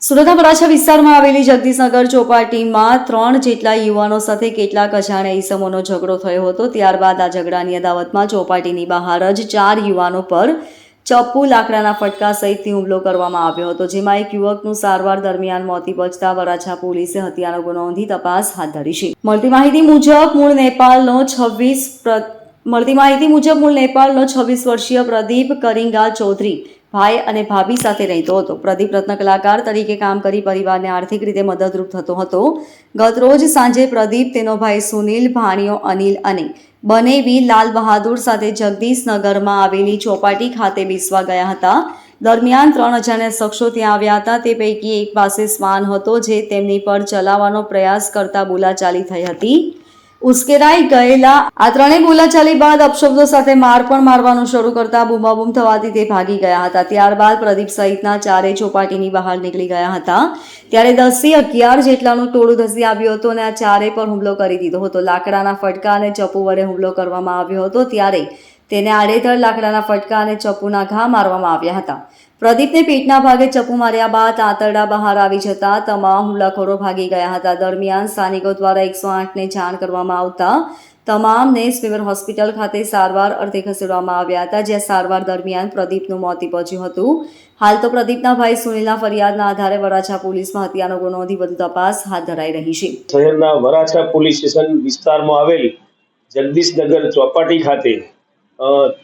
સુરતના વરાછા વિસ્તારમાં આવેલી જગદીશનગર ચોપાટીમાં 3 જેટલા યુવાનો સાથે કેટલાક અજાણ્યા ઈસમોનો ઝઘડો થયો હતો। ત્યારબાદ આ ઝઘડાની અદાવતમાં ચોપાટીની બહાર જ 4 યુવાનો પર ચપ્પુ, લાકડાના ફટકા સહિતથી હુમલો કરવામાં આવ્યો હતો, જેમાં એક યુવકનું સારવાર દરમિયાન મોત નીપજતા વરાછા પોલીસે હત્યાનો ગુનો નોંધી તપાસ હાથ ધરી છે। મળતી માહિતી મુજબ મૂળ નેપાળનો 26 વર્ષીય પ્રદીપ કરિંગા ચૌધરી ભાઈ અને ભાભી સાથે રહેતો હતો। પ્રદીપ રત્ન કલાકાર તરીકે કામ કરી પરિવારને આર્થિક રીતે મદદરૂપ થતો હતો। ગત રોજ સાંજે પ્રદીપ, તેનો ભાઈ સુનિલ, ભાણિયો અનિલ અને બનેવી લાલ બહાદુર સાથે જગદીશનગરમાં આવેલી ચોપાટી ખાતે બેસવા ગયા હતા। દરમિયાન 3 અજાણ્યા શખ્સો ત્યાં આવ્યા હતા। તે પૈકી એક પાસે શ્વાન હતો, જે તેમની પર ચલાવવાનો પ્રયાસ કરતા બોલાચાલી થઈ હતી। ઉશ્કેરાઈ ગયેલા આ ત્રણેય બોલાચાલી બાદ અપશબ્દો સાથે માર પણ મારવાનું શરૂ કરતા બૂમાબૂમ થવાથી તે ભાગી ગયા હતા। ત્યારબાદ પ્રદીપ સહિતના 4 ચોપાટીની બહાર નીકળી ગયા હતા। ત્યારે 10 થી 11 જેટલાનું ટોળું ધસી આવ્યું હતું અને આ 4 પર હુમલો કરી દીધો હતો। લાકડાના ફટકા અને ચપ્પુ વડે હુમલો કરવામાં આવ્યો હતો, ત્યારે તેને આડેધડ લાકડાના ફટકા અને ચપ્પુના ઘા મારવામાં આવ્યા હતા। પ્રદીપને પેટના ભાગે ચપ્પુ માર્યા બાદ આંતરડા બહાર આવી જતા તમામ હુમલાખોરો ભાગી ગયા હતા। દરમિયાન સ્થાનિકો દ્વારા 108ને જાણ કરવામાં આવતા તમામને સ્મીમેર હોસ્પિટલ ખાતે સારવાર અર્થે ખસેડવામાં આવ્યા હતા, જ્યાં સારવાર દરમિયાન પ્રદીપનું મોત નીપજ્યું હતું। હાલ તો પ્રદીપના ભાઈ સુનિલના ફરિયાદના આધારે વરાછા પોલીસમાં હત્યાનો ગુનો નોંધી વધુ તપાસ હાથ ધરાઈ રહી છે। શહેરના વરાછા પોલીસ સ્ટેશન વિસ્તારમાં આવેલ જગદીશનગર ચોપાટી ખાતે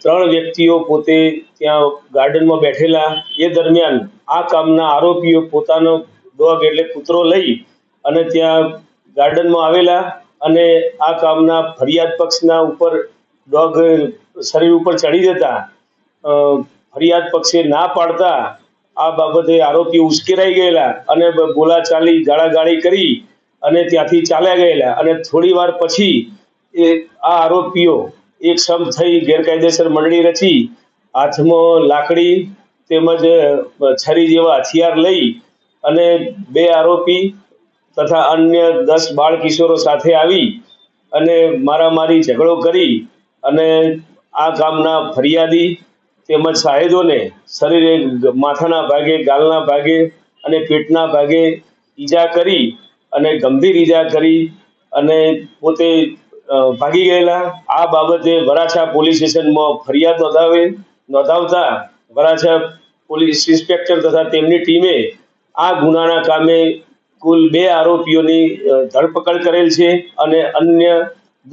3 વ્યક્તિઓ પોતે ત્યાં ગાર્ડનમાં બેઠેલા એ દરમિયાન આ કામના આરોપીઓ પોતાનો ડોગ એટલે કૂતરો લઈ અને ત્યાં ગાર્ડનમાં આવેલા અને આ કામના ફરિયાદ પક્ષના ઉપર ડોગ શરીર ઉપર ચડી જતા ફરિયાદ પક્ષે ના પાડતા આ બાબતે આરોપીઓ ઉશ્કેરાઈ ગયેલા અને બોલાચાલી ગાળાગાળી કરી અને ત્યાંથી ચાલ્યા ગયેલા અને થોડી વાર પછી આ આરોપીઓ એક સમ થઈ ગેરકાયદેસર મંડળી રચી હાથમાં લાકડી તેમજ છરી જેવા હથિયાર લઈ અને 2 આરોપી તથા અન્ય 10 બાળ કિશોરો સાથે આવી અને મારામારી ઝઘડો કરી અને આ કામના ફરિયાદી તેમજ સાહેદોને શરીરે માથાના ભાગે, ગાલના ભાગે અને પેટના ભાગે ઈજા કરી અને ગંભીર ઈજા કરી અને પોતે ભાગી ગયેલા। આ બાબતે વરાછા પોલીસ સ્ટેશનમાં ફરિયાદ નોંધાવતા વરાછા પોલીસ ઇન્સ્પેક્ટર તથા તેમની ટીમે આ ગુનાના કામે કુલ 2 આરોપીઓની ધરપકડ કરેલ છે અને અન્ય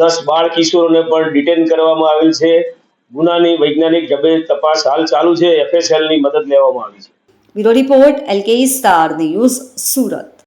10 બાળ કિશોરોને પણ ડિટેન કરવામાં આવેલ છે। ગુનાની વૈજ્ઞાનિક ઢબે તપાસ હાલ ચાલુ છે। FSLની મદદ લેવામાં આવી છે। Bureau report, LK star news, Surat.